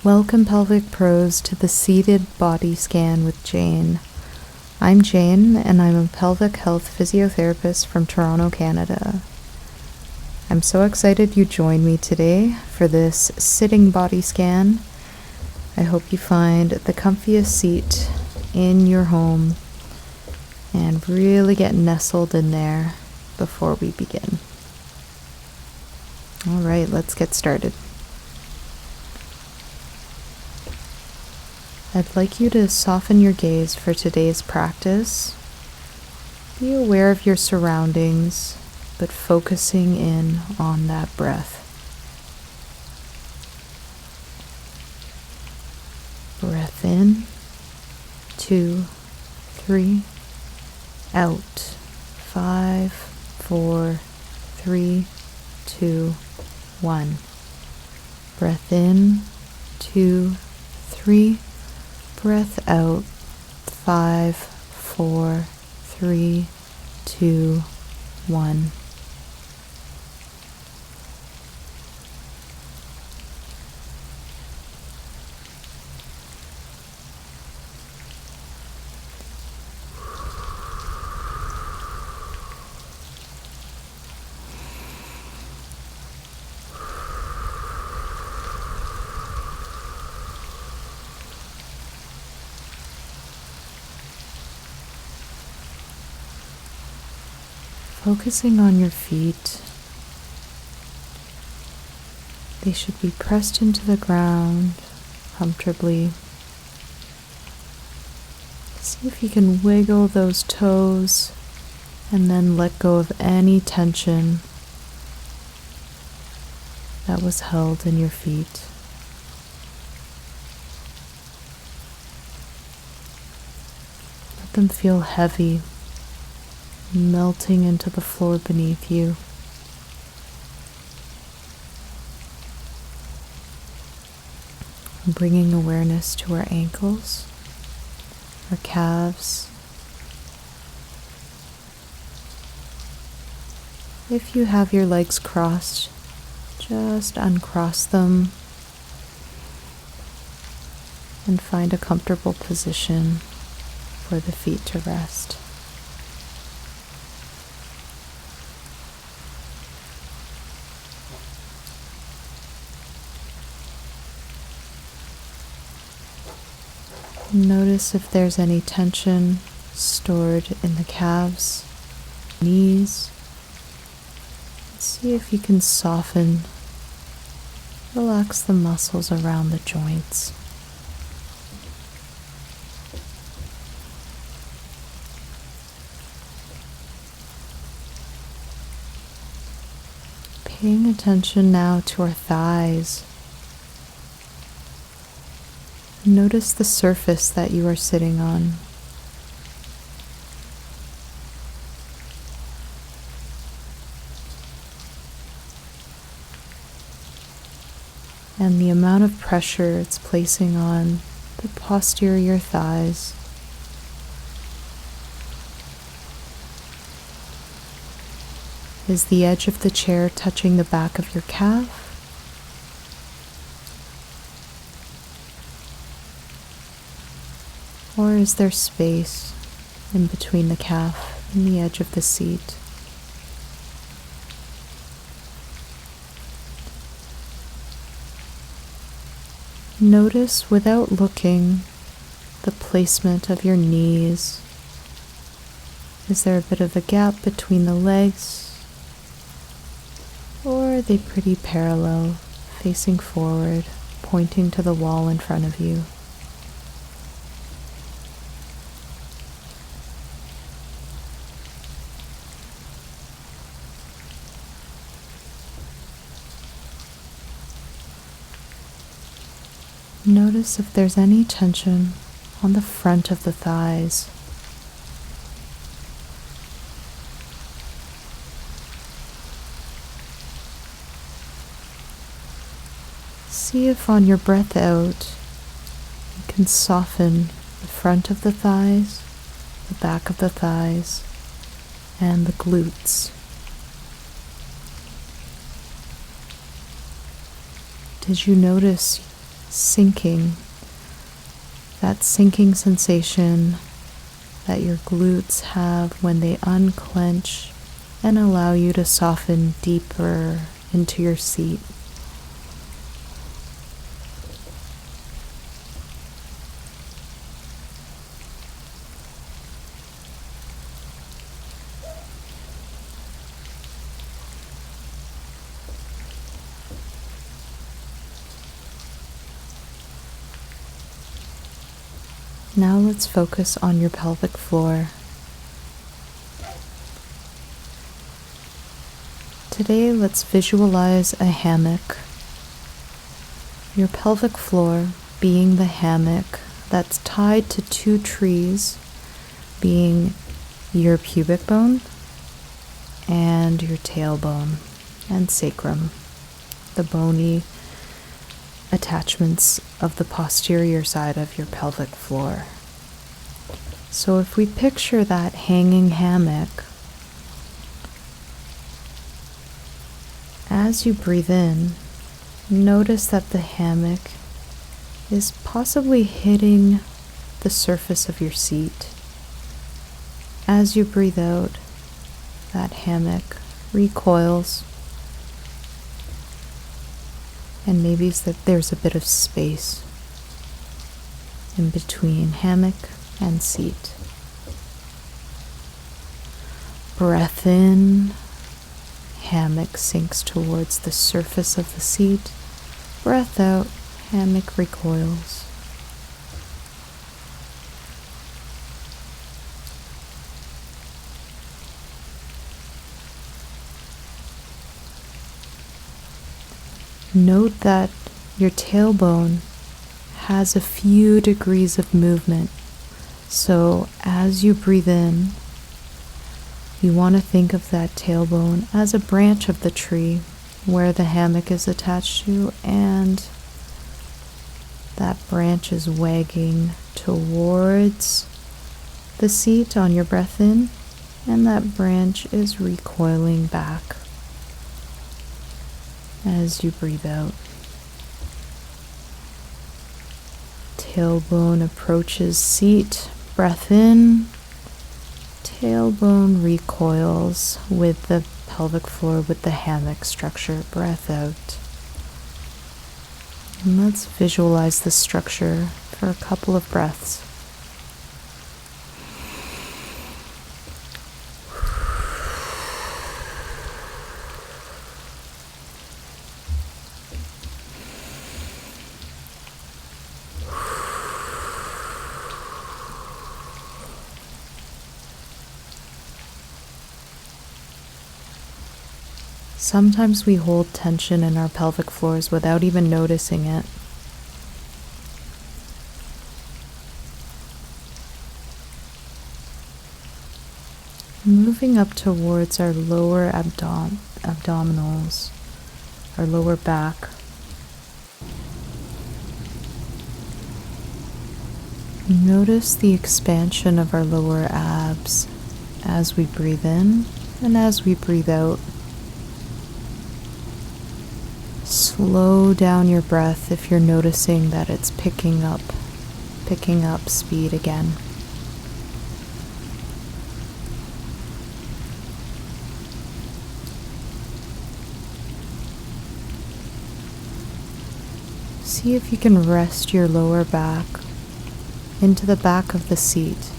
Welcome Pelvic Pros to the Seated Body Scan with Jane. I'm Jane and I'm a pelvic health physiotherapist from Toronto, Canada. I'm so excited you joined me today for this sitting body scan. I hope you find the comfiest seat in your home and really get nestled in there before we begin. All right, let's get started. I'd like you to soften your gaze for today's practice. Be aware of your surroundings, but focusing in on that breath. Breath in, 2, 3, out, 5, 4, 3, 2, 1. Breath in, 2, 3. Breath out, 5, 4, 3, 2, 1. Focusing on your feet, they should be pressed into the ground comfortably. See if you can wiggle those toes and then let go of any tension that was held in your feet. Let them feel heavy, melting into the floor beneath you. Bringing awareness to our ankles, our calves. If you have your legs crossed, just uncross them and find a comfortable position for the feet to rest. Notice if there's any tension stored in the calves, knees. See if you can soften, relax the muscles around the joints. Paying attention now to our thighs. Notice the surface that you are sitting on. And the amount of pressure it's placing on the posterior thighs. Is the edge of the chair touching the back of your calf? Or is there space in between the calf and the edge of the seat? Notice without looking the placement of your knees. Is there a bit of a gap between the legs? Or are they pretty parallel, facing forward, pointing to the wall in front of you? Notice if there's any tension on the front of the thighs. See if on your breath out you can soften the front of the thighs, the back of the thighs, and the glutes. Did you notice sinking, that sinking sensation that your glutes have when they unclench and allow you to soften deeper into your seat. Now let's focus on your pelvic floor. Today, let's visualize a hammock. Your pelvic floor being the hammock that's tied to two trees, being your pubic bone and your tailbone and sacrum, the bony attachments of the posterior side of your pelvic floor. So if we picture that hanging hammock, as you breathe in, notice that the hammock is possibly hitting the surface of your seat. As you breathe out, that hammock recoils, and maybe there's a bit of space in between hammock and seat. Breath in, hammock sinks towards the surface of the seat. Breath out, hammock recoils. Note that your tailbone has a few degrees of movement. So as you breathe in, you want to think of that tailbone as a branch of the tree where the hammock is attached to, and that branch is wagging towards the seat on your breath in, and that branch is recoiling back as you breathe out. Tailbone approaches seat, breath in, tailbone recoils with the pelvic floor, with the hammock structure, breath out. And let's visualize the structure for a couple of breaths. Sometimes we hold tension in our pelvic floors without even noticing it. Moving up towards our lower abdominals, our lower back. Notice the expansion of our lower abs as we breathe in and as we breathe out. Slow down your breath if you're noticing that it's picking up speed again. See if you can rest your lower back into the back of the seat.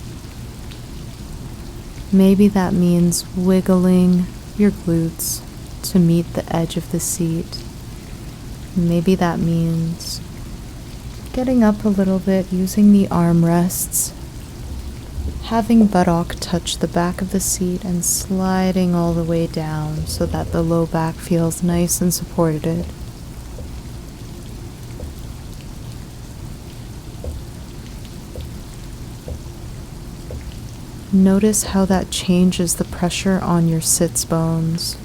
Maybe that means wiggling your glutes to meet the edge of the seat. Maybe that means getting up a little bit using the armrests, having buttock touch the back of the seat and sliding all the way down so that the low back feels nice and supported. Notice how that changes the pressure on your sits bones.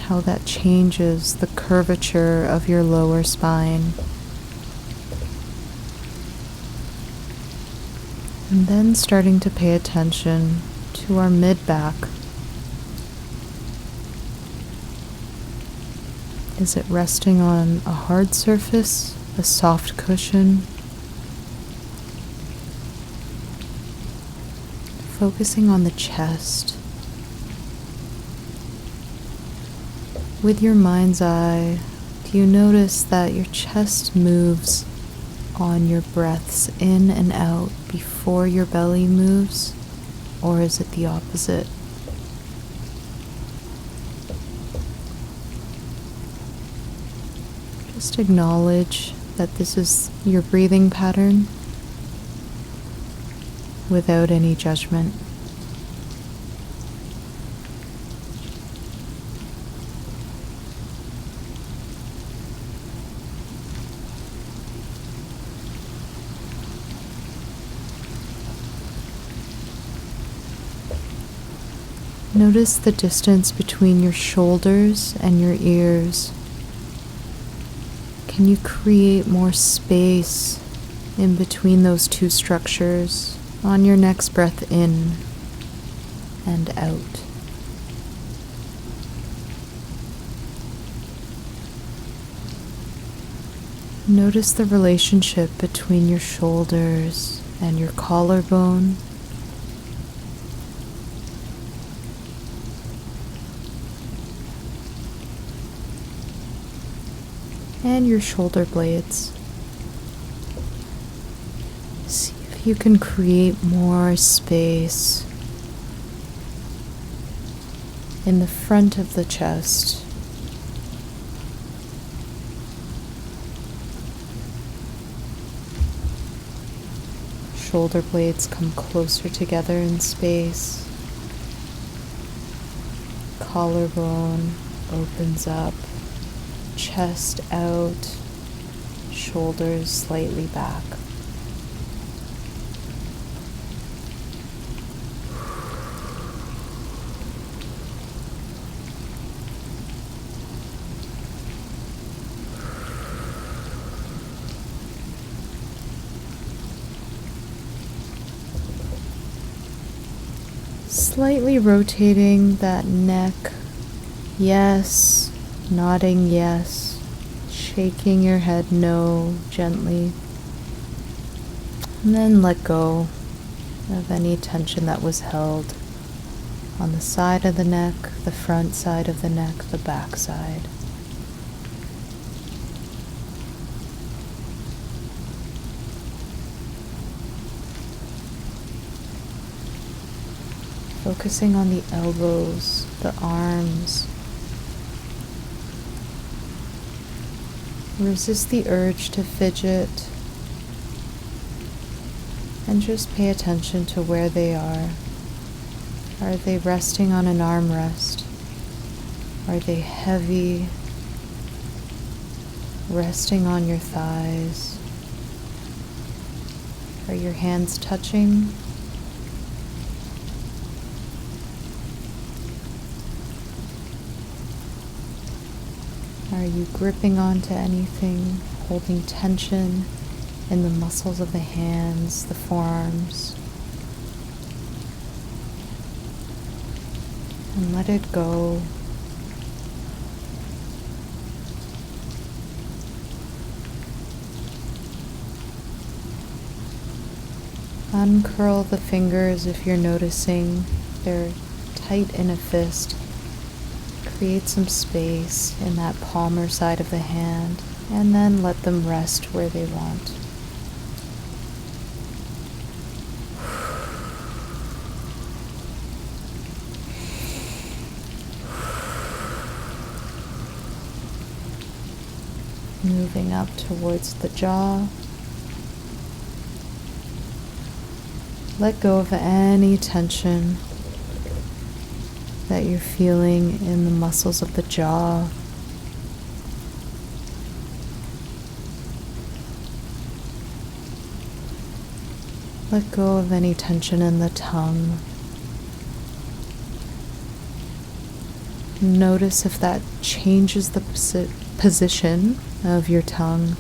How that changes the curvature of your lower spine. And then starting to pay attention to our mid-back. Is it resting on a hard surface, a soft cushion? Focusing on the chest. With your mind's eye, do you notice that your chest moves on your breaths in and out before your belly moves, or is it the opposite? Just acknowledge that this is your breathing pattern without any judgment. Notice the distance between your shoulders and your ears. Can you create more space in between those two structures on your next breath in and out? Notice the relationship between your shoulders and your collarbone. And your shoulder blades. See if you can create more space in the front of the chest. Shoulder blades come closer together in space. Collarbone opens up. Chest out, shoulders slightly back. Slightly rotating that neck. Yes. Nodding yes, shaking your head no gently, and then let go of any tension that was held on the side of the neck, the front side of the neck, the back side. Focusing on the elbows, the arms. Resist the urge to fidget and just pay attention to where they are. Are they resting on an armrest? Are they heavy, resting on your thighs? Are your hands touching? Are you gripping onto anything, holding tension in the muscles of the hands, the forearms? And let it go. Uncurl the fingers if you're noticing they're tight in a fist. Create some space in that palmar side of the hand, and then let them rest where they want. Moving up towards the jaw. Let go of any tension that you're feeling in the muscles of the jaw. Let go of any tension in the tongue. Notice if that changes the position of your tongue.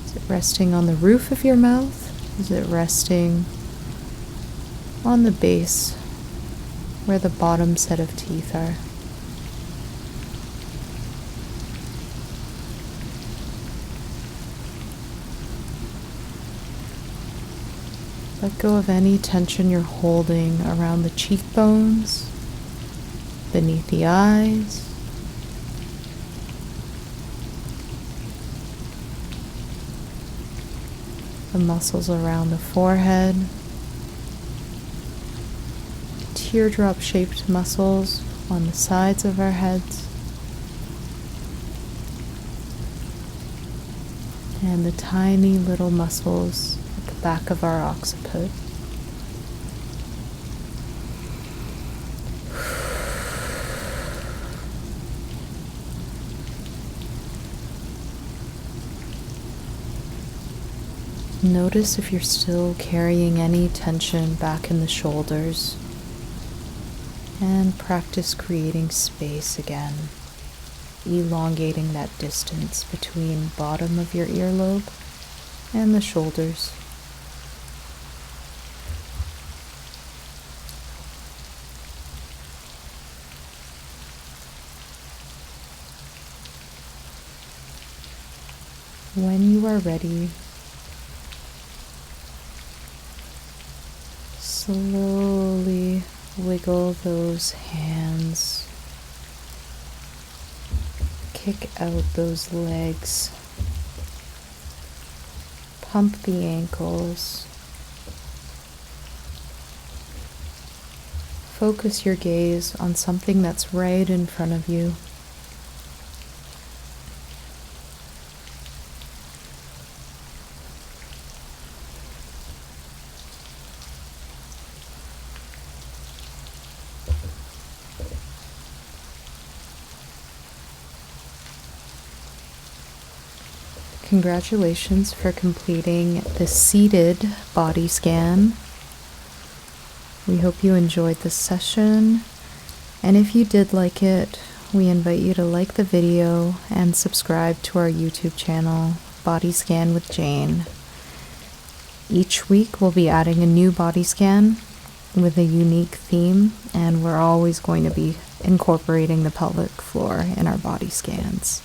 Is it resting on the roof of your mouth? Is it resting on the base where the bottom set of teeth are? Let go of any tension you're holding around the cheekbones, beneath the eyes, the muscles around the forehead, teardrop-shaped muscles on the sides of our heads, and the tiny little muscles at the back of our occiput. Notice if you're still carrying any tension back in the shoulders, and practice creating space again, elongating that distance between bottom of your earlobe and the shoulders. When you are ready, slowly wiggle those hands, kick out those legs, pump the ankles, focus your gaze on something that's right in front of you. Congratulations for completing the seated body scan. We hope you enjoyed this session, and if you did like it, we invite you to like the video and subscribe to our YouTube channel, Body Scan with Jane. Each week we'll be adding a new body scan with a unique theme, and we're always going to be incorporating the pelvic floor in our body scans.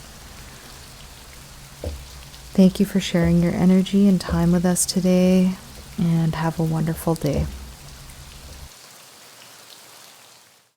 Thank you for sharing your energy and time with us today, and have a wonderful day.